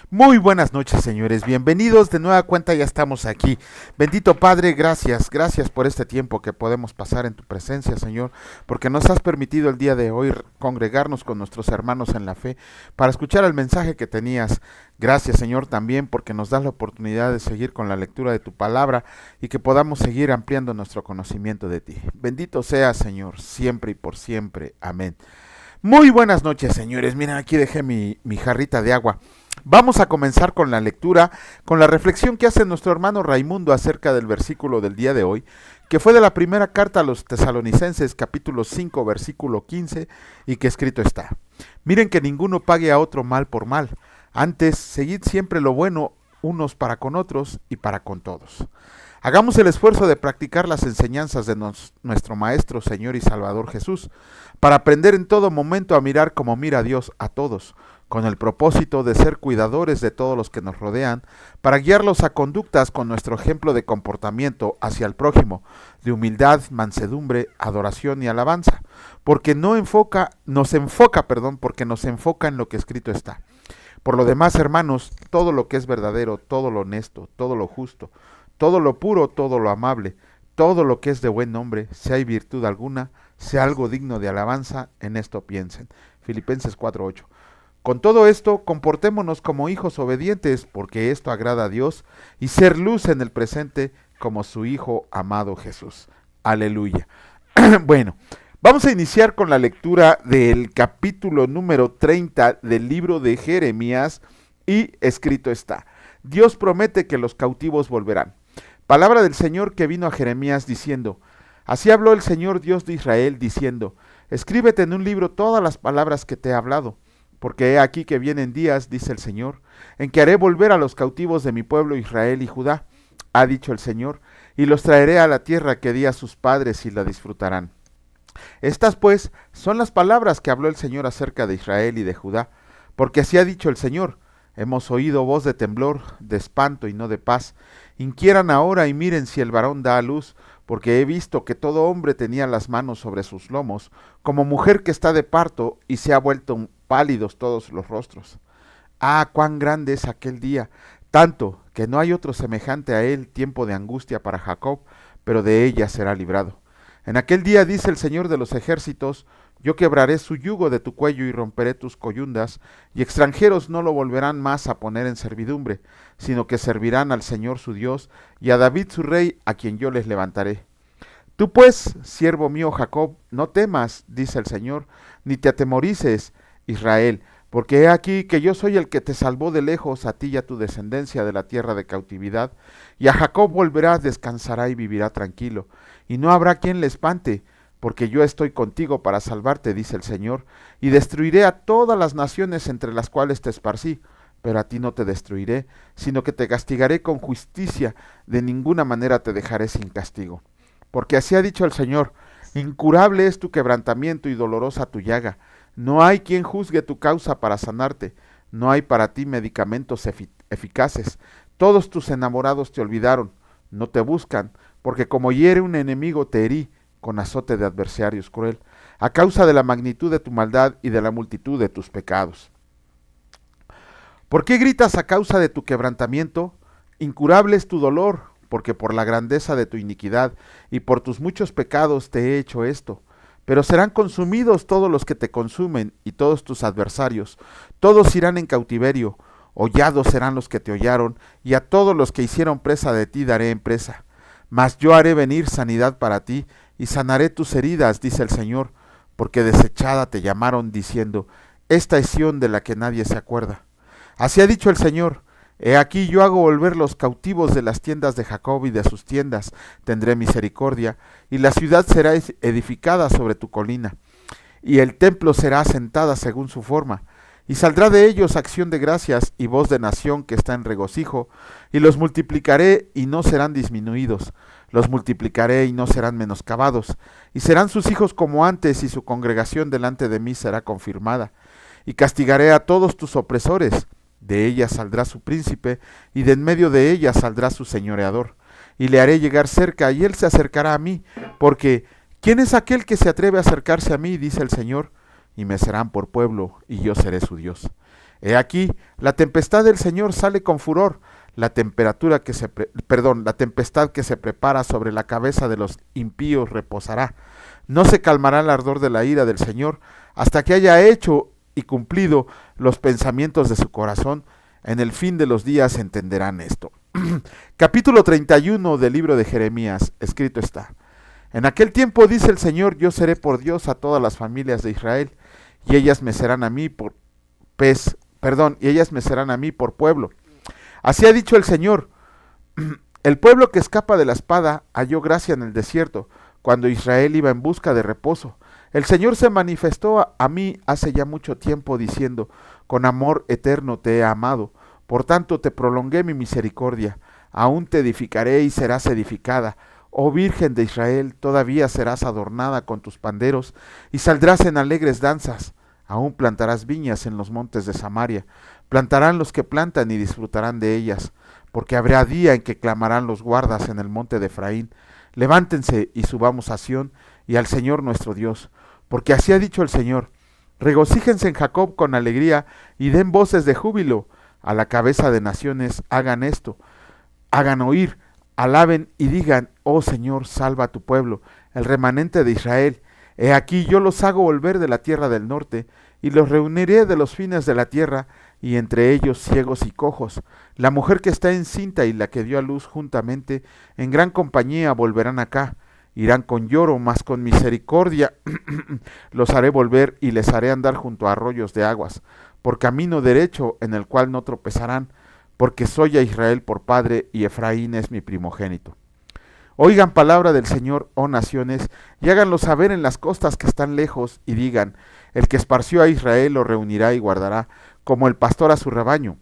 Muy buenas noches, señores. Bienvenidos de nueva cuenta, ya estamos aquí. Bendito Padre, gracias por este tiempo que podemos pasar en tu presencia, Señor, porque nos has permitido el día de hoy congregarnos con nuestros hermanos en la fe para escuchar el mensaje que tenías. Gracias, Señor, también porque nos das la oportunidad de seguir con la lectura de tu palabra y que podamos seguir ampliando nuestro conocimiento de ti. Bendito seas, Señor, siempre y por siempre. Amén. Muy buenas noches, señores. Miren, aquí dejé mi jarrita de agua. Vamos a comenzar con la lectura, con la reflexión que hace nuestro hermano Raimundo acerca del versículo del día de hoy, que fue de la primera carta a los Tesalonicenses, capítulo 5, versículo 15, y que escrito está: Miren que ninguno pague a otro mal por mal, antes seguid siempre lo bueno unos para con otros y para con todos. Hagamos el esfuerzo de practicar las enseñanzas de nuestro Maestro, Señor y Salvador Jesús, para aprender en todo momento a mirar como mira Dios a todos, con el propósito de ser cuidadores de todos los que nos rodean, para guiarlos a conductas con nuestro ejemplo de comportamiento hacia el prójimo, de humildad, mansedumbre, adoración y alabanza, porque nos enfoca en lo que escrito está. Por lo demás, hermanos, todo lo que es verdadero, todo lo honesto, todo lo justo, todo lo puro, todo lo amable, todo lo que es de buen nombre, si hay virtud alguna, sea algo digno de alabanza, en esto piensen. Filipenses 4:8. Con todo esto, comportémonos como hijos obedientes, porque esto agrada a Dios, y ser luz en el presente como su Hijo amado Jesús. Aleluya. Bueno, vamos a iniciar con la lectura del capítulo número 30 del libro de Jeremías, y escrito está: Dios promete que los cautivos volverán. Palabra del Señor que vino a Jeremías diciendo: Así habló el Señor Dios de Israel, diciendo: Escríbete en un libro todas las palabras que te he hablado, porque he aquí que vienen días, dice el Señor, en que haré volver a los cautivos de mi pueblo Israel y Judá, ha dicho el Señor, y los traeré a la tierra que di a sus padres y la disfrutarán. Estas pues son las palabras que habló el Señor acerca de Israel y de Judá, porque así ha dicho el Señor: Hemos oído voz de temblor, de espanto y no de paz. Inquieran ahora y miren si el varón da a luz, porque he visto que todo hombre tenía las manos sobre sus lomos, como mujer que está de parto, y se ha vuelto pálidos todos los rostros. Ah, cuán grande es aquel día, tanto que no hay otro semejante a él, tiempo de angustia para Jacob, pero de ella será librado. En aquel día, dice el Señor de los ejércitos, yo quebraré su yugo de tu cuello y romperé tus coyundas, y extranjeros no lo volverán más a poner en servidumbre, sino que servirán al Señor su Dios, y a David su rey, a quien yo les levantaré. Tú pues, siervo mío Jacob, no temas, dice el Señor, ni te atemorices, Israel, porque he aquí que yo soy el que te salvó de lejos, a ti y a tu descendencia de la tierra de cautividad, y a Jacob volverá, descansará y vivirá tranquilo, y no habrá quien le espante, porque yo estoy contigo para salvarte, dice el Señor, y destruiré a todas las naciones entre las cuales te esparcí, pero a ti no te destruiré, sino que te castigaré con justicia, de ninguna manera te dejaré sin castigo. Porque así ha dicho el Señor: incurable es tu quebrantamiento y dolorosa tu llaga. No hay quien juzgue tu causa para sanarte. No hay para ti medicamentos eficaces. Todos tus enamorados te olvidaron. No te buscan, porque como hiere un enemigo te herí con azote de adversarios cruel, a causa de la magnitud de tu maldad y de la multitud de tus pecados. ¿Por qué gritas a causa de tu quebrantamiento? Incurable es tu dolor, porque por la grandeza de tu iniquidad y por tus muchos pecados te he hecho esto. Pero serán consumidos todos los que te consumen y todos tus adversarios. Todos irán en cautiverio, hollados serán los que te hollaron, y a todos los que hicieron presa de ti daré en presa. Mas yo haré venir sanidad para ti, y sanaré tus heridas, dice el Señor, porque desechada te llamaron, diciendo: esta es Sión de la que nadie se acuerda. Así ha dicho el Señor: he aquí yo hago volver los cautivos de las tiendas de Jacob, y de sus tiendas tendré misericordia, y la ciudad será edificada sobre tu colina, y el templo será asentada según su forma, y saldrá de ellos acción de gracias y voz de nación que está en regocijo, y los multiplicaré y no serán disminuidos, los multiplicaré y no serán menoscabados, y serán sus hijos como antes, y su congregación delante de mí será confirmada, y castigaré a todos tus opresores. De ella saldrá su príncipe, y de en medio de ella saldrá su señoreador, y le haré llegar cerca, y él se acercará a mí, porque ¿quién es aquel que se atreve a acercarse a mí?, dice el Señor, y me serán por pueblo, y yo seré su Dios. He aquí, la tempestad del Señor sale con furor, la tempestad que se prepara sobre la cabeza de los impíos reposará. No se calmará el ardor de la ira del Señor hasta que haya hecho y cumplido los pensamientos de su corazón. En el fin de los días entenderán esto. Capítulo 31 del libro de Jeremías, escrito está: En aquel tiempo, dice el Señor, yo seré por Dios a todas las familias de Israel, y ellas me serán a mí por pueblo. Así ha dicho el Señor: el pueblo que escapa de la espada halló gracia en el desierto, cuando Israel iba en busca de reposo. El Señor se manifestó a mí hace ya mucho tiempo, diciendo: con amor eterno te he amado, por tanto te prolongué mi misericordia. Aún te edificaré y serás edificada. Oh Virgen de Israel, todavía serás adornada con tus panderos, y saldrás en alegres danzas. Aún plantarás viñas en los montes de Samaria. Plantarán los que plantan y disfrutarán de ellas, porque habrá día en que clamarán los guardas en el monte de Efraín: levántense y subamos a Sión y al Señor nuestro Dios, porque así ha dicho el Señor: regocíjense en Jacob con alegría y den voces de júbilo. A la cabeza de naciones hagan esto, hagan oír, alaben y digan: oh Señor, salva a tu pueblo, el remanente de Israel. He aquí yo los hago volver de la tierra del norte, y los reuniré de los fines de la tierra, y entre ellos ciegos y cojos. La mujer que está encinta y la que dio a luz juntamente, en gran compañía volverán acá. Irán con lloro, mas con misericordia los haré volver, y les haré andar junto a arroyos de aguas, por camino derecho en el cual no tropezarán, porque soy a Israel por padre, y Efraín es mi primogénito. Oigan palabra del Señor, oh naciones, y háganlo saber en las costas que están lejos, y digan: el que esparció a Israel lo reunirá y guardará, como el pastor a su rebaño.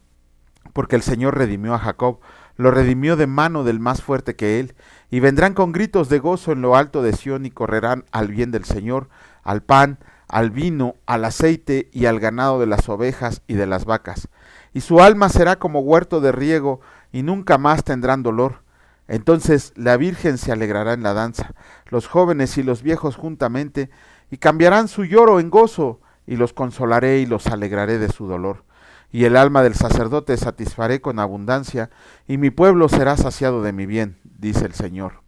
Porque el Señor redimió a Jacob, lo redimió de mano del más fuerte que él, y vendrán con gritos de gozo en lo alto de Sión, y correrán al bien del Señor, al pan, al vino, al aceite y al ganado de las ovejas y de las vacas. Y su alma será como huerto de riego, y nunca más tendrán dolor. Entonces la Virgen se alegrará en la danza, los jóvenes y los viejos juntamente, y cambiarán su lloro en gozo, y los consolaré y los alegraré de su dolor. Y el alma del sacerdote satisfaré con abundancia, y mi pueblo será saciado de mi bien, dice el Señor.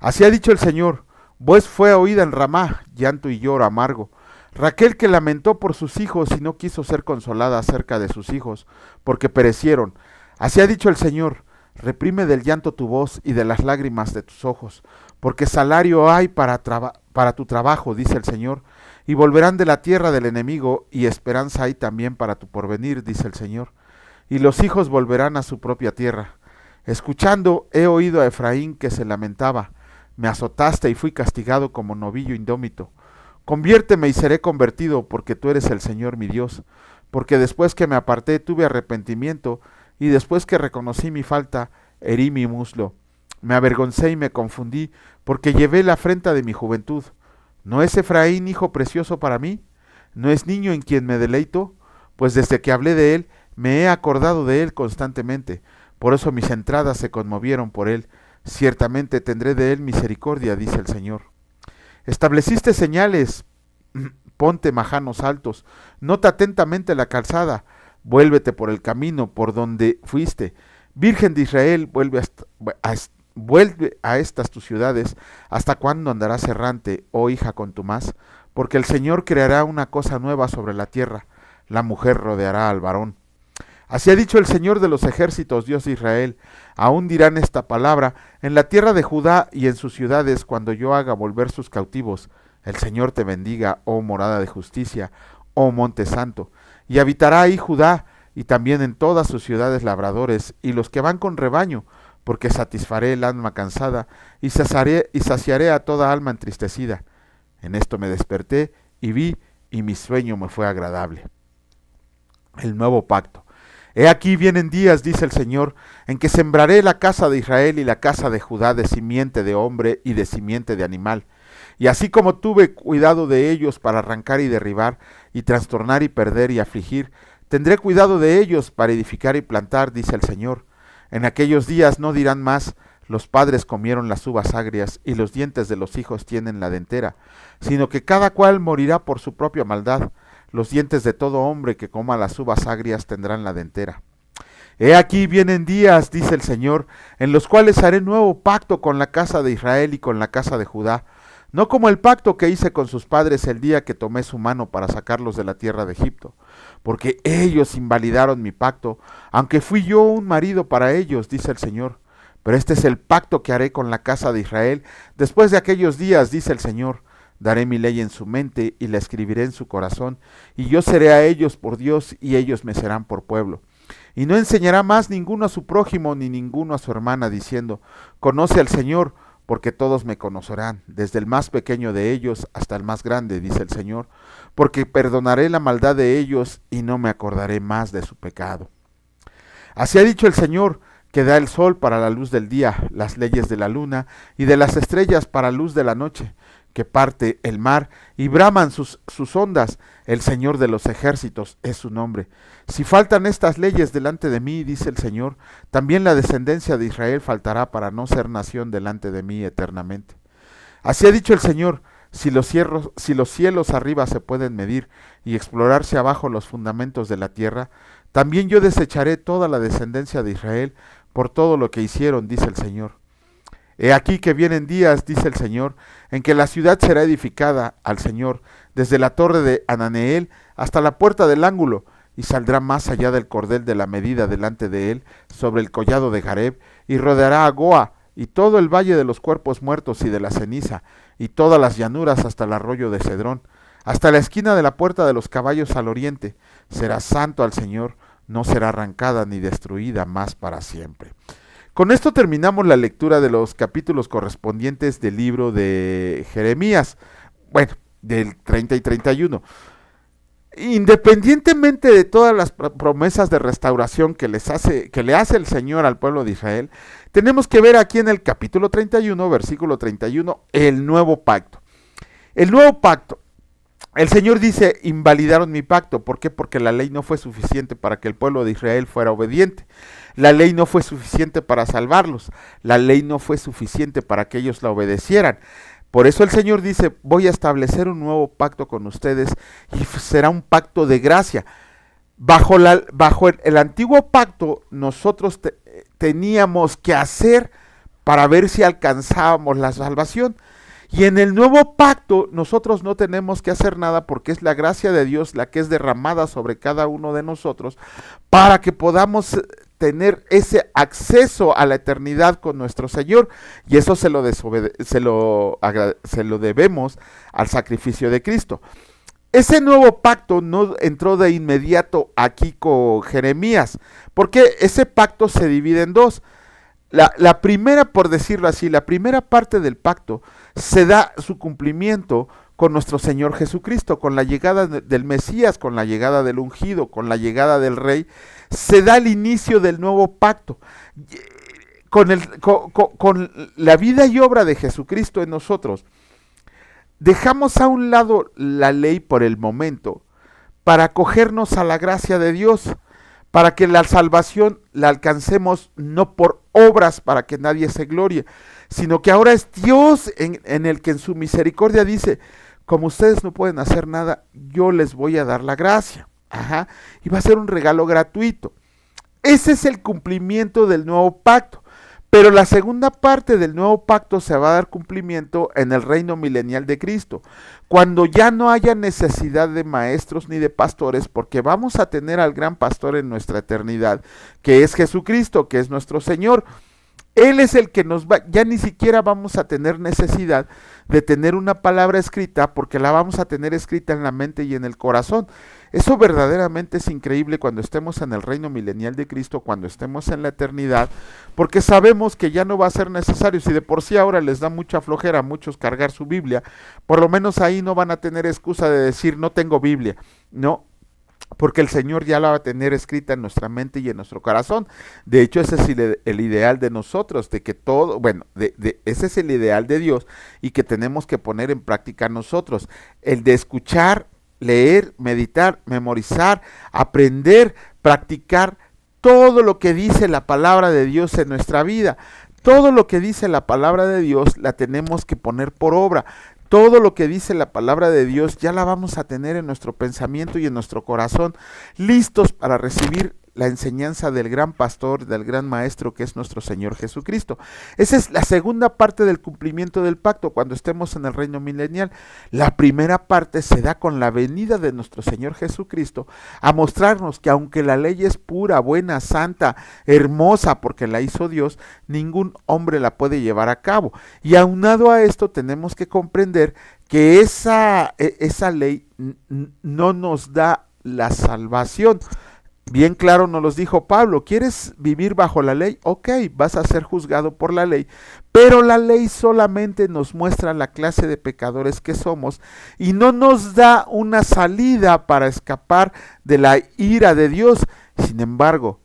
Así ha dicho el Señor: voz fue oída en Ramá, llanto y lloro amargo. Raquel, que lamentó por sus hijos y no quiso ser consolada acerca de sus hijos, porque perecieron. Así ha dicho el Señor: reprime del llanto tu voz y de las lágrimas de tus ojos, porque salario hay para tu trabajo, dice el Señor, y volverán de la tierra del enemigo, y esperanza hay también para tu porvenir, dice el Señor. Y los hijos volverán a su propia tierra. Escuchando, he oído a Efraín que se lamentaba: me azotaste y fui castigado como novillo indómito. Conviérteme y seré convertido, porque tú eres el Señor mi Dios. Porque después que me aparté tuve arrepentimiento, y después que reconocí mi falta, herí mi muslo. Me avergoncé y me confundí, porque llevé la afrenta de mi juventud. ¿No es Efraín hijo precioso para mí? ¿No es niño en quien me deleito? Pues desde que hablé de él, me he acordado de él constantemente. Por eso mis entradas se conmovieron por él. Ciertamente tendré de él misericordia, dice el Señor. Estableciste señales, ponte majanos altos, nota atentamente la calzada, vuélvete por el camino por donde fuiste. Virgen de Israel, vuelve a estas tus ciudades. ¿Hasta cuándo andarás errante, oh hija contumaz? Porque el Señor creará una cosa nueva sobre la tierra, la mujer rodeará al varón. Así ha dicho el Señor de los ejércitos, Dios de Israel: aún dirán esta palabra en la tierra de Judá y en sus ciudades, cuando yo haga volver sus cautivos. El Señor te bendiga, oh morada de justicia, oh monte santo. Y habitará ahí Judá, y también en todas sus ciudades labradores, y los que van con rebaño, porque satisfaré el alma cansada, y saciaré a toda alma entristecida. En esto me desperté, y vi, y mi sueño me fue agradable. El nuevo pacto. He aquí vienen días, dice el Señor, en que sembraré la casa de Israel y la casa de Judá de simiente de hombre y de simiente de animal. Y así como tuve cuidado de ellos para arrancar y derribar, y trastornar y perder y afligir, tendré cuidado de ellos para edificar y plantar, dice el Señor. En aquellos días no dirán más: los padres comieron las uvas agrias, y los dientes de los hijos tienen la dentera, sino que cada cual morirá por su propia maldad. Los dientes de todo hombre que coma las uvas agrias tendrán la dentera. He aquí vienen días, dice el Señor, en los cuales haré nuevo pacto con la casa de Israel y con la casa de Judá, no como el pacto que hice con sus padres el día que tomé su mano para sacarlos de la tierra de Egipto, porque ellos invalidaron mi pacto, aunque fui yo un marido para ellos, dice el Señor. Pero este es el pacto que haré con la casa de Israel después de aquellos días, dice el Señor. Daré mi ley en su mente y la escribiré en su corazón, y yo seré a ellos por Dios y ellos me serán por pueblo. Y no enseñará más ninguno a su prójimo ni ninguno a su hermana, diciendo, conoce al Señor, porque todos me conocerán, desde el más pequeño de ellos hasta el más grande, dice el Señor, porque perdonaré la maldad de ellos y no me acordaré más de su pecado. Así ha dicho el Señor, que da el sol para la luz del día, las leyes de la luna y de las estrellas para luz de la noche, que parte el mar y braman sus ondas, el Señor de los ejércitos es su nombre. Si faltan estas leyes delante de mí, dice el Señor, también la descendencia de Israel faltará para no ser nación delante de mí eternamente. Así ha dicho el Señor, si los cielos arriba se pueden medir y explorarse abajo los fundamentos de la tierra, también yo desecharé toda la descendencia de Israel por todo lo que hicieron, dice el Señor. He aquí que vienen días, dice el Señor, en que la ciudad será edificada al Señor, desde la torre de Ananeel hasta la puerta del ángulo, y saldrá más allá del cordel de la medida delante de él, sobre el collado de Gareb, y rodeará a Goa, y todo el valle de los cuerpos muertos y de la ceniza, y todas las llanuras hasta el arroyo de Cedrón, hasta la esquina de la puerta de los caballos al oriente. Será santo al Señor, no será arrancada ni destruida más para siempre. Con esto terminamos la lectura de los capítulos correspondientes del libro de Jeremías, bueno, del 30 y 31. Independientemente de todas las promesas de restauración que le hace el Señor al pueblo de Israel, tenemos que ver aquí en el capítulo 31, versículo 31, el nuevo pacto. El nuevo pacto. El Señor dice, invalidaron mi pacto. ¿Por qué? Porque la ley no fue suficiente para que el pueblo de Israel fuera obediente. La ley no fue suficiente para salvarlos. La ley no fue suficiente para que ellos la obedecieran. Por eso el Señor dice, voy a establecer un nuevo pacto con ustedes y será un pacto de gracia. Bajo el antiguo pacto nosotros teníamos que hacer para ver si alcanzábamos la salvación. Y en el nuevo pacto nosotros no tenemos que hacer nada porque es la gracia de Dios la que es derramada sobre cada uno de nosotros para que podamos tener ese acceso a la eternidad con nuestro Señor, y eso se lo debemos al sacrificio de Cristo. Ese nuevo pacto no entró de inmediato aquí con Jeremías, porque ese pacto se divide en dos. La primera, por decirlo así, la primera parte del pacto se da su cumplimiento con nuestro Señor Jesucristo, con la llegada del Mesías, con la llegada del ungido, con la llegada del Rey, se da el inicio del nuevo pacto. Con la vida y obra de Jesucristo en nosotros, dejamos a un lado la ley por el momento para acogernos a la gracia de Dios, para que la salvación la alcancemos no por obras para que nadie se glorie, sino que ahora es Dios en el que en su misericordia dice, como ustedes no pueden hacer nada, yo les voy a dar la gracia. Y va a ser un regalo gratuito. Ese es el cumplimiento del nuevo pacto. Pero la segunda parte del nuevo pacto se va a dar cumplimiento en el reino milenial de Cristo, cuando ya no haya necesidad de maestros ni de pastores, porque vamos a tener al gran pastor en nuestra eternidad, que es Jesucristo, que es nuestro Señor. Él es el que ya ni siquiera vamos a tener necesidad de tener una palabra escrita, porque la vamos a tener escrita en la mente y en el corazón. Eso verdaderamente es increíble cuando estemos en el reino milenial de Cristo, cuando estemos en la eternidad, porque sabemos que ya no va a ser necesario. Si de por sí ahora les da mucha flojera a muchos cargar su Biblia, por lo menos ahí no van a tener excusa de decir no tengo Biblia, no, porque el Señor ya la va a tener escrita en nuestra mente y en nuestro corazón. De hecho, ese es el ideal de nosotros, de que todo, ese es el ideal de Dios y que tenemos que poner en práctica nosotros, el de escuchar, leer, meditar, memorizar, aprender, practicar todo lo que dice la palabra de Dios en nuestra vida. Todo lo que dice la palabra de Dios la tenemos que poner por obra. todo lo que dice la palabra de Dios ya la vamos a tener en nuestro pensamiento y en nuestro corazón, listos para recibir la enseñanza del gran pastor, del gran maestro que es nuestro Señor Jesucristo. Esa es la segunda parte del cumplimiento del pacto cuando estemos en el reino milenial. La primera parte se da con la venida de nuestro Señor Jesucristo a mostrarnos que aunque la ley es pura, buena, santa, hermosa porque la hizo Dios, ningún hombre la puede llevar a cabo. Y aunado a esto tenemos que comprender que esa ley no nos da la salvación. Bien claro nos los dijo Pablo: ¿quieres vivir bajo la ley? Ok, vas a ser juzgado por la ley, pero la ley solamente nos muestra la clase de pecadores que somos y no nos da una salida para escapar de la ira de Dios. Sin embargo,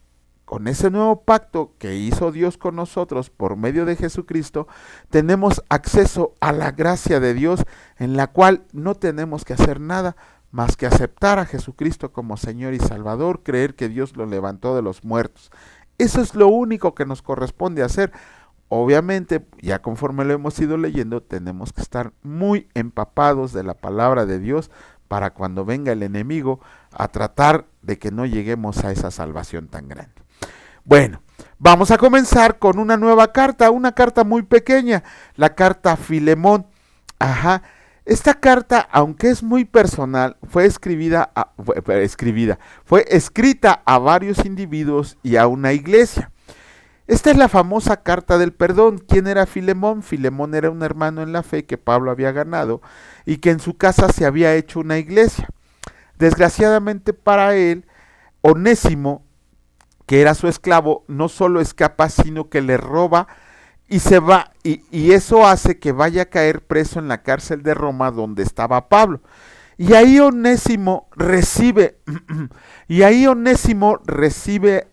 con ese nuevo pacto que hizo Dios con nosotros por medio de Jesucristo, tenemos acceso a la gracia de Dios, en la cual no tenemos que hacer nada más que aceptar a Jesucristo como Señor y Salvador, creer que Dios lo levantó de los muertos. Eso es lo único que nos corresponde hacer. Obviamente, ya conforme lo hemos ido leyendo, tenemos que estar muy empapados de la palabra de Dios para cuando venga el enemigo a tratar de que no lleguemos a esa salvación tan grande. Bueno, vamos a comenzar con una nueva carta, una carta muy pequeña, la carta a Filemón. Esta carta, aunque es muy personal, fue escrita a varios individuos y a una iglesia. Esta es la famosa carta del perdón. ¿Quién era Filemón? Filemón era un hermano en la fe que Pablo había ganado y que en su casa se había hecho una iglesia. Desgraciadamente para él, Onésimo, que era su esclavo, no solo escapa, sino que le roba y se va, y eso hace que vaya a caer preso en la cárcel de Roma donde estaba Pablo. Y ahí Onésimo recibe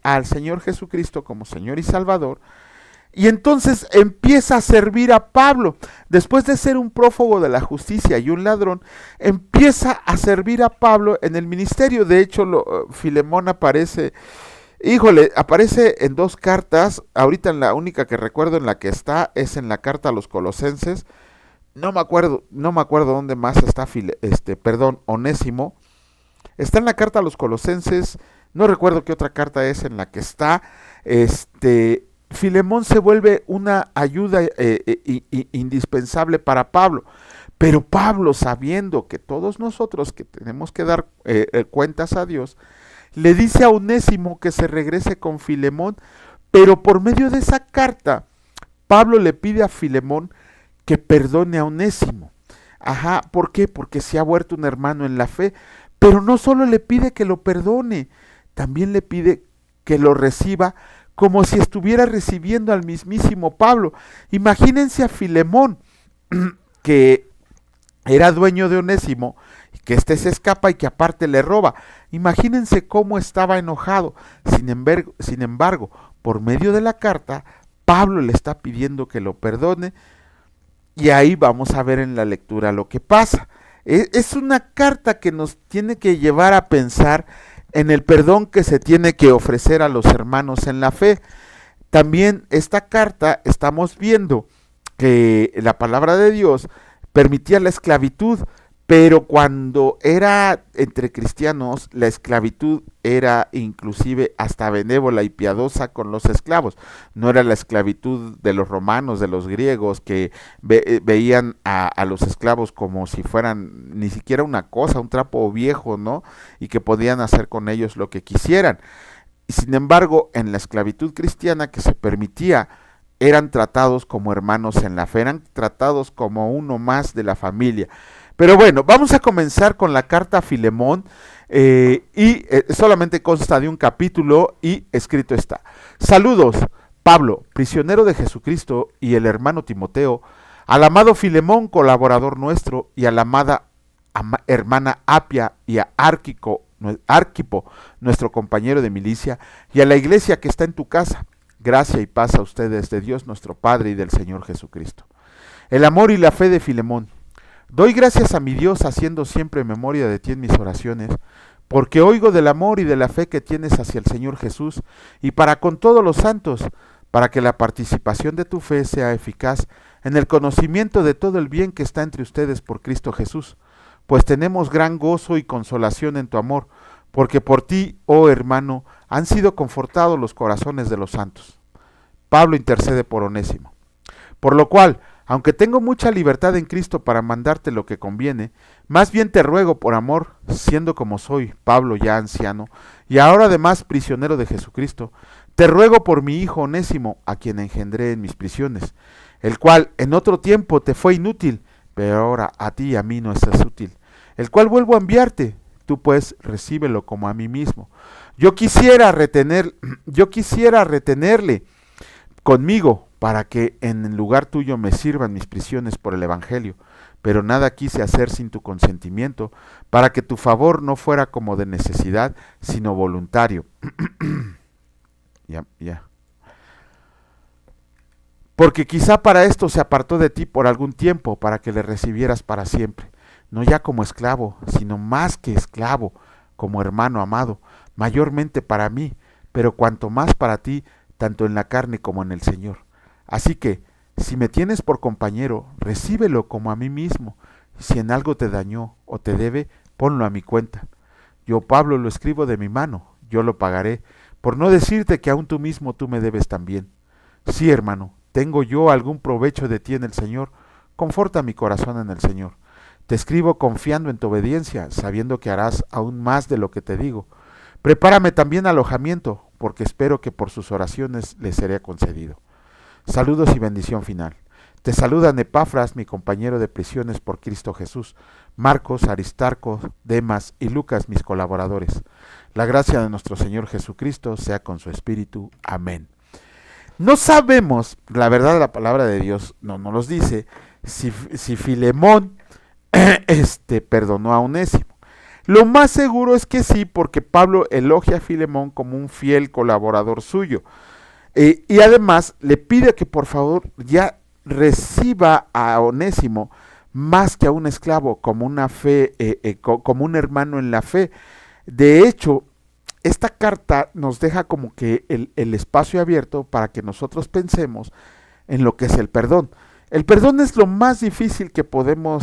al Señor Jesucristo como Señor y Salvador, y entonces empieza a servir a Pablo. Después de ser un prófugo de la justicia y un ladrón, empieza a servir a Pablo en el ministerio. De hecho, Filemón aparece en dos cartas. Ahorita en la única que recuerdo en la que está es en la carta a los Colosenses. No me acuerdo dónde más está Onésimo. Está en la carta a los Colosenses. No recuerdo qué otra carta es en la que está. Filemón se vuelve una ayuda indispensable para Pablo. Pero Pablo, sabiendo que todos nosotros que tenemos que dar cuentas a Dios, le dice a Onésimo que se regrese con Filemón, pero por medio de esa carta, Pablo le pide a Filemón que perdone a Onésimo. ¿Por qué? Porque se ha vuelto un hermano en la fe, pero no solo le pide que lo perdone, también le pide que lo reciba como si estuviera recibiendo al mismísimo Pablo. Imagínense a Filemón, que era dueño de Onésimo, que éste se escapa y que aparte le roba. Imagínense cómo estaba enojado. Sin embargo, por medio de la carta, Pablo le está pidiendo que lo perdone, y ahí vamos a ver en la lectura lo que pasa. Es una carta que nos tiene que llevar a pensar en el perdón que se tiene que ofrecer a los hermanos en la fe. También esta carta estamos viendo que la palabra de Dios permitía la esclavitud, pero cuando era entre cristianos, la esclavitud era inclusive hasta benévola y piadosa con los esclavos. No era la esclavitud de los romanos, de los griegos, que veían a los esclavos como si fueran ni siquiera una cosa, un trapo viejo, ¿no? Y que podían hacer con ellos lo que quisieran. Sin embargo, en la esclavitud cristiana que se permitía, eran tratados como hermanos en la fe, eran tratados como uno más de la familia. Pero bueno, vamos a comenzar con la carta a Filemón, solamente consta de un capítulo y escrito está: saludos, Pablo, prisionero de Jesucristo, y el hermano Timoteo, al amado Filemón, colaborador nuestro, y a la amada hermana Apia, y a Arquipo, nuestro compañero de milicia, y a la iglesia que está en tu casa. Gracia y paz a ustedes de Dios nuestro Padre y del Señor Jesucristo. El amor y la fe de Filemón. Doy gracias a mi Dios, haciendo siempre memoria de ti en mis oraciones, porque oigo del amor y de la fe que tienes hacia el Señor Jesús, y para con todos los santos, para que la participación de tu fe sea eficaz en el conocimiento de todo el bien que está entre ustedes por Cristo Jesús, pues tenemos gran gozo y consolación en tu amor, porque por ti, oh hermano, han sido confortados los corazones de los santos. Pablo intercede por Onésimo. Por lo cual, aunque tengo mucha libertad en Cristo para mandarte lo que conviene, más bien te ruego por amor, siendo como soy, Pablo ya anciano, y ahora además prisionero de Jesucristo, te ruego por mi hijo Onésimo, a quien engendré en mis prisiones, el cual en otro tiempo te fue inútil, pero ahora a ti y a mí no estás útil, el cual vuelvo a enviarte, tú pues recíbelo como a mí mismo. Yo quisiera retenerle conmigo, para que en lugar tuyo me sirvan mis prisiones por el Evangelio, pero nada quise hacer sin tu consentimiento, para que tu favor no fuera como de necesidad, sino voluntario. Ya. Porque quizá para esto se apartó de ti por algún tiempo, para que le recibieras para siempre, no ya como esclavo, sino más que esclavo, como hermano amado, mayormente para mí, pero cuanto más para ti, tanto en la carne como en el Señor. Así que, si me tienes por compañero, recíbelo como a mí mismo. Si en algo te dañó o te debe, ponlo a mi cuenta. Yo, Pablo, lo escribo de mi mano, yo lo pagaré, por no decirte que aún tú mismo tú me debes también. Sí, hermano, tengo yo algún provecho de ti en el Señor, conforta mi corazón en el Señor. Te escribo confiando en tu obediencia, sabiendo que harás aún más de lo que te digo. Prepárame también alojamiento, porque espero que por sus oraciones les seré concedido. Saludos y bendición final. Te saludan Epafras, mi compañero de prisiones por Cristo Jesús, Marcos, Aristarco, Demas y Lucas, mis colaboradores. La gracia de nuestro Señor Jesucristo sea con su espíritu. Amén. No sabemos, la verdad la palabra de Dios no nos dice, si Filemón perdonó a Onésimo. Lo más seguro es que sí, porque Pablo elogia a Filemón como un fiel colaborador suyo. Y además le pide que por favor ya reciba a Onésimo más que a un esclavo, como una fe, como un hermano en la fe. De hecho, esta carta nos deja como que el espacio abierto para que nosotros pensemos en lo que es el perdón. El perdón es lo más difícil que podemos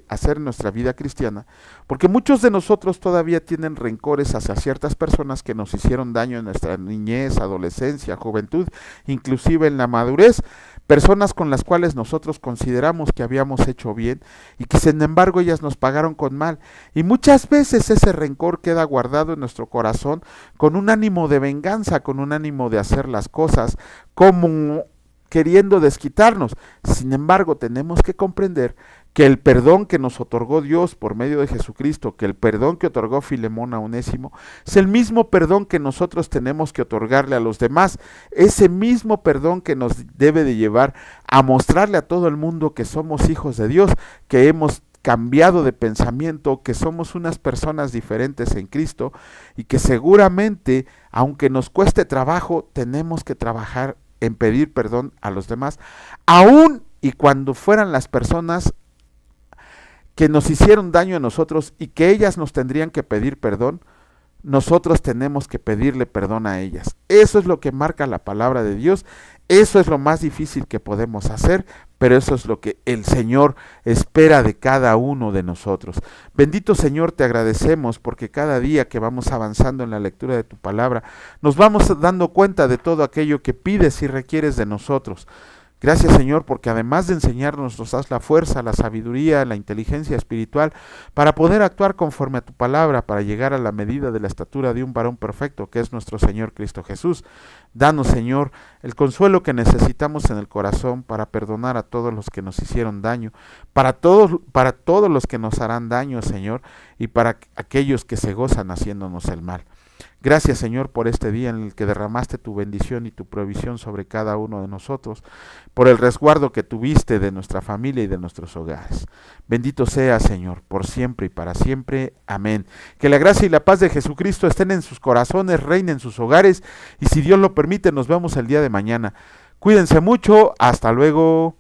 hacer en nuestra vida cristiana, porque muchos de nosotros todavía tienen rencores hacia ciertas personas que nos hicieron daño en nuestra niñez, adolescencia, juventud, inclusive en la madurez, personas con las cuales nosotros consideramos que habíamos hecho bien y que sin embargo ellas nos pagaron con mal. Y muchas veces ese rencor queda guardado en nuestro corazón con un ánimo de venganza, con un ánimo de hacer las cosas como queriendo desquitarnos. Sin embargo, tenemos que comprender que el perdón que nos otorgó Dios por medio de Jesucristo, que el perdón que otorgó Filemón a Onésimo, es el mismo perdón que nosotros tenemos que otorgarle a los demás, ese mismo perdón que nos debe de llevar a mostrarle a todo el mundo que somos hijos de Dios, que hemos cambiado de pensamiento, que somos unas personas diferentes en Cristo y que seguramente, aunque nos cueste trabajo, tenemos que trabajar en pedir perdón a los demás, aun y cuando fueran las personas que nos hicieron daño a nosotros y que ellas nos tendrían que pedir perdón, nosotros tenemos que pedirle perdón a ellas. Eso es lo que marca la palabra de Dios, eso es lo más difícil que podemos hacer, pero eso es lo que el Señor espera de cada uno de nosotros. Bendito Señor, te agradecemos porque cada día que vamos avanzando en la lectura de tu palabra, nos vamos dando cuenta de todo aquello que pides y requieres de nosotros. Gracias, Señor, porque además de enseñarnos, nos das la fuerza, la sabiduría, la inteligencia espiritual para poder actuar conforme a tu palabra, para llegar a la medida de la estatura de un varón perfecto, que es nuestro Señor Cristo Jesús. Danos, Señor, el consuelo que necesitamos en el corazón para perdonar a todos los que nos hicieron daño, para todos los que nos harán daño, Señor, y para aquellos que se gozan haciéndonos el mal. Gracias, Señor, por este día en el que derramaste tu bendición y tu provisión sobre cada uno de nosotros, por el resguardo que tuviste de nuestra familia y de nuestros hogares. Bendito sea, Señor, por siempre y para siempre. Amén. Que la gracia y la paz de Jesucristo estén en sus corazones, reinen en sus hogares, y si Dios lo permite, nos vemos el día de mañana. Cuídense mucho, hasta luego.